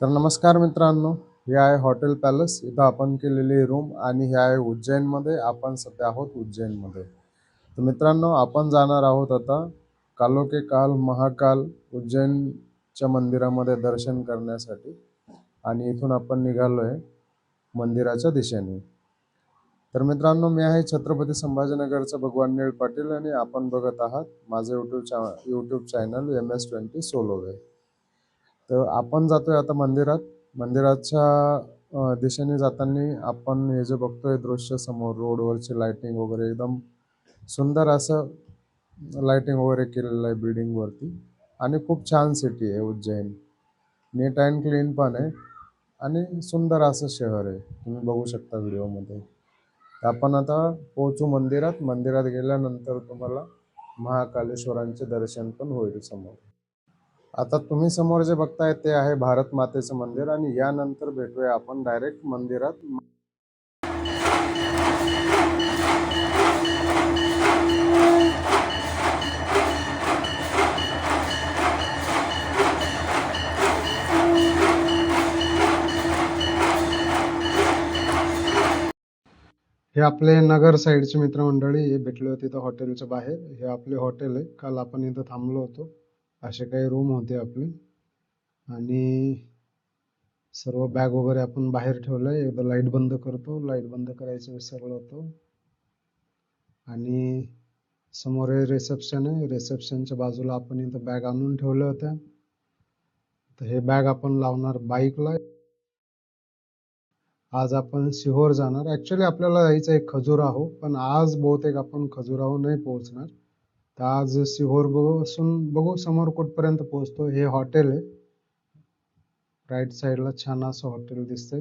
तर नमस्कार मित्रांनो, हे आहे हॉटेल पॅलेस. इथं आपण केलेली रूम आणि हे आहे उज्जैनमध्ये. आपण सध्या आहोत उज्जैनमध्ये. तर मित्रांनो, आपण जाणार आहोत आता कालो के काल महाकाल उज्जैनच्या मंदिरामध्ये दर्शन करण्यासाठी. आणि इथून आपण निघालोय मंदिराच्या दिशेने. तर मित्रांनो, मी आहे छत्रपती संभाजीनगरचा भगवान निळ पाटील आणि आपण बघत आहात माझं यूट्यूब चॅनल MS20 सोलो वे. तर आपण जातोय आता मंदिरात. मंदिराच्या दिशेने जाताना आपण हे जे बघतोय दृश्य समोर, रोडवरची लाइटिंग वगैरे एकदम सुंदर असं लाइटिंग वगैरे केलेलं आहे बिल्डिंग वरती. आणि खूप छान सिटी आहे उज्जैन. नीट अँड क्लीन पण आहे आणि सुंदर असं शहर आहे, तुम्ही बघू शकता व्हिडिओमध्ये. आपण आता पोहोचू मंदिरात. मंदिरात गेल्यानंतर तुम्हाला महाकालेश्वरांचे दर्शन पण होईल समोर. आता तुम्ही समोर जे बघताय ते आहे भारत मातेचं मंदिर आणि यानंतर भेटूया आपण डायरेक्ट मंदिरात. हे आपले नगर साईडचे मित्रमंडळी हे भेटले होते इथं हॉटेलच्या बाहेर. हे आपले हॉटेल आहे. काल आपण इथं थांबलो होतो. असे काही रूम होते आपले आणि सर्व बॅग वगैरे आपण बाहेर ठेवलंय. एकदा लाईट बंद करतो. लाईट बंद करायचं विसरलो होतो. आणि समोर हे रिसेप्शन आहे. रिसेप्शनच्या बाजूला आपण इथं बॅग आणून ठेवल्या होत्या. तर हे बॅग आपण लावणार बाईकला. आज आपण सिहोर जाणार. ऍक्च्युली आपल्याला जायचं आहे खजुराहो, पण आज बहुतेक आपण खजुराहो नाही पोहोचणार. तर आज सिहोर बघू समोर कुठपर्यंत पोहोचतो. हे हॉटेल आहे. राईट साईडला छान असं हॉटेल दिसतंय.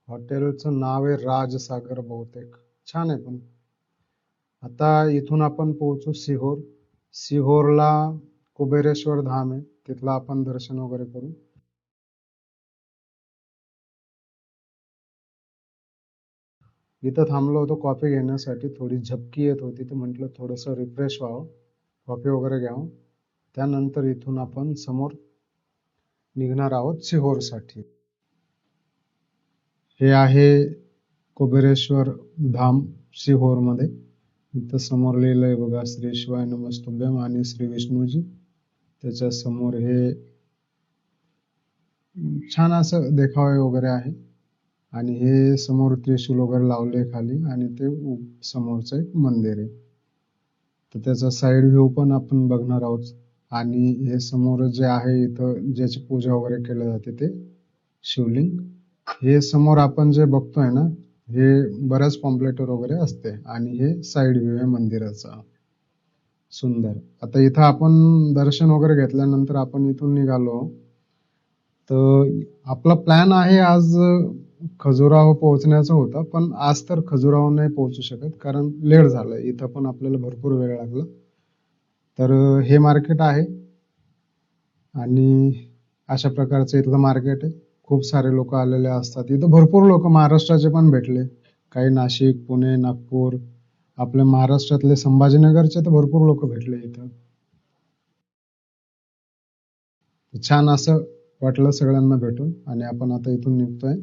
हॉटेलचं नाव आहे राजसागर बहुतेक. छान आहे. पण आता इथून आपण पोहोचू सिहोर. सिहोरला कुबेरेश्वर धाम आहे, तिथलं आपण दर्शन वगैरे करू. इथं थांबलो होतो कॉफी घेण्यासाठी. थोडी झपकी येत होती तर म्हटलं थोडंसं रिफ्रेश व्हावं, कॉफी वगैरे घ्यावं. त्यानंतर इथून आपण समोर निघणार आहोत सिहोरसाठी. हे आहे कुबेरेश्वर धाम सिहोरमध्ये. इथं समोर लिहिलंय बघा, श्री शिवाय नमस्तुभ्यम आणि श्री विष्णूजी. त्याच्या समोर हे छान असं देखावे वगैरे आहे आणि हे समोर त्रिशूल वगैरे लावले खाली आणि ते समोरचं एक मंदिर आहे. तर त्याचा साईड व्ह्यू पण आपण बघणार आहोत. आणि हे समोर जे आहे इथं ज्याची पूजा वगैरे केली जाते ते शिवलिंग. हे समोर आपण जे बघतोय ना, हे बऱ्याच पॉम्पलेटर वगैरे असते आणि हे साईड व्ह्यू आहे मंदिराचा. सुंदर. आता इथं आपण दर्शन वगैरे घेतल्यानंतर आपण इथून निघालो. तर आपला प्लॅन आहे आज खजुराहो पोहोचण्याचा होता, पण आज तर खजुराहो नाही पोहोचू शकत कारण लेट झालं. इथं पण आपल्याला भरपूर वेळ लागला. तर हे मार्केट आहे आणि अशा प्रकारचं इथलं मार्केट आहे. खूप सारे लोक आलेले असतात इथं. भरपूर लोक महाराष्ट्राचे पण भेटले, काही नाशिक, पुणे, नागपूर, आपल्या महाराष्ट्रातले संभाजीनगरचे तर भरपूर लोक भेटले इथं. छान असं वाटलं सगळ्यांना भेटून आणि आपण आता इथून निघतोय.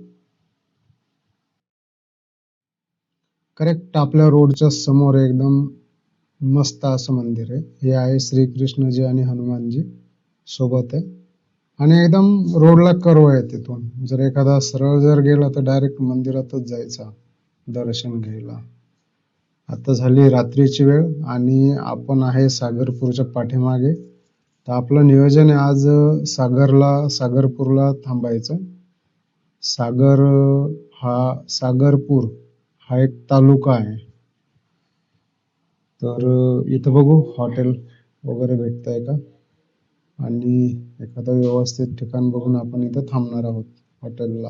करेक्ट आपल्या रोडच्या समोर एकदम मस्त असं मंदिर आहे. हे आहे श्रीकृष्णजी आणि हनुमानजी सोबत आहे आणि एकदम रोडला कर्व आहे. तिथून जर एखादा सरळ जर गेला तर डायरेक्ट मंदिरातच जायचा दर्शन घ्यायला. आता झाली रात्रीची वेळ आणि आपण आहे सागरपूरच्या पाठीमागे. तर आपलं नियोजन आहे आज सागरपूरला थांबायचं. सागरपूर हा एक तालुका आहे. तर इथं बघू हॉटेल वगैरे भेटतंय का आणि एखादं व्यवस्थित ठिकाण बघून आपण इथं थांबणार आहोत हॉटेलला,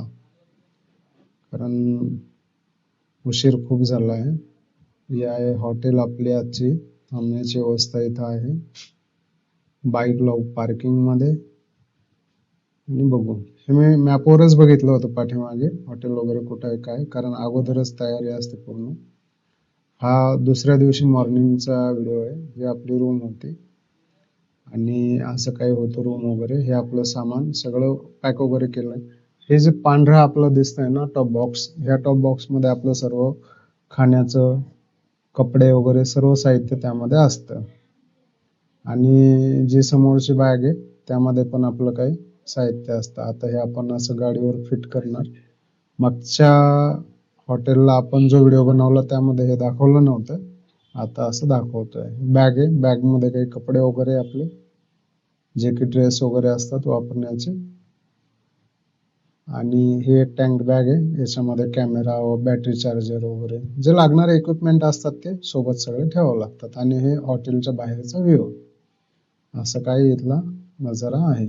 कारण उशीर खूप झाला आहे. ही आहे हॉटेल आपली आजची. थांबण्याची व्यवस्था इथं आहे. बाईक लावू पार्किंग मध्ये आणि बघू. हे मी मॅपवरच बघितलं होतं पाठीमागे हॉटेल वगैरे कुठं आहे काय, कारण अगोदरच तयारी असते पूर्ण. हा दुसऱ्या दिवशी मॉर्निंगचा व्हिडिओ आहे. ही आपली रूम होती. आणि असं काही होतं रूम वगैरे. हे आपलं सामान सगळं पॅक वगैरे केलंय. हे जे पांढरं आपलं दिसतंय ना टॉप बॉक्स, ह्या टॉप बॉक्समध्ये आपलं सर्व खाण्याचं, कपडे वगैरे सर्व साहित्य त्यामध्ये असतं. आणि जी समोरची बॅग आहे त्यामध्ये पण आपलं काही साहित्य असतं. आता हे आपण असं गाडीवर फिट करणार. मागच्या हॉटेलला आपण जो व्हिडिओ बनवला त्यामध्ये हे दाखवलं नव्हतं, आता असं दाखवतोय. बॅग आहे, बॅगमध्ये काही कपडे वगैरे आपले जे की ड्रेस वगैरे असतात वापरण्याचे. आणि हे टँक बॅग आहे, याच्यामध्ये कॅमेरा व बॅटरी चार्जर वगैरे जे लागणारे इक्विपमेंट असतात ते सोबत सगळे ठेवावं लागतात. आणि हे हॉटेलच्या बाहेरचा व्ह्यू, असं काही इथला नजारा आहे.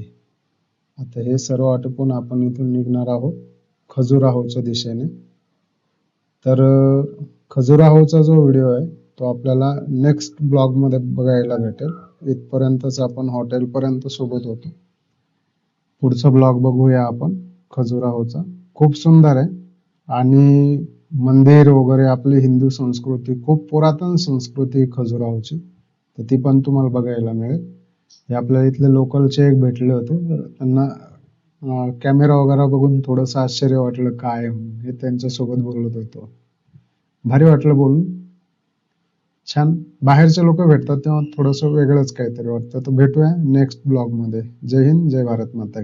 आता हे सर्व आटोपून आपण इथून निघणार आहोत खजुराहोच्या दिशेने. तर खजुराहोचा जो व्हिडिओ आहे तो आपल्याला नेक्स्ट ब्लॉगमध्ये बघायला भेटेल. इथपर्यंतच आपण हॉटेलपर्यंत सोबत होतो. पुढचा ब्लॉग बघूया आपण खजुराहोचा. खूप सुंदर आहे आणि मंदिर वगैरे, आपली हिंदू संस्कृती, खूप पुरातन संस्कृती खजुराहोची, तर ती पण तुम्हाला बघायला मिळेल. हे आपल्या इथले लोकलचे एक भेटले होते, त्यांना कॅमेरा वगैरे बघून थोडंसं आश्चर्य वाटलं काय हे त्यांच्यासोबत बोलत होतो. भारी वाटलं बोलून, छान. बाहेरचे लोक भेटतात तेव्हा थोडंसं वेगळंच काहीतरी वाटतं. तर भेटूया नेक्स्ट ब्लॉग मध्ये. जय हिंद, जय भारत माता.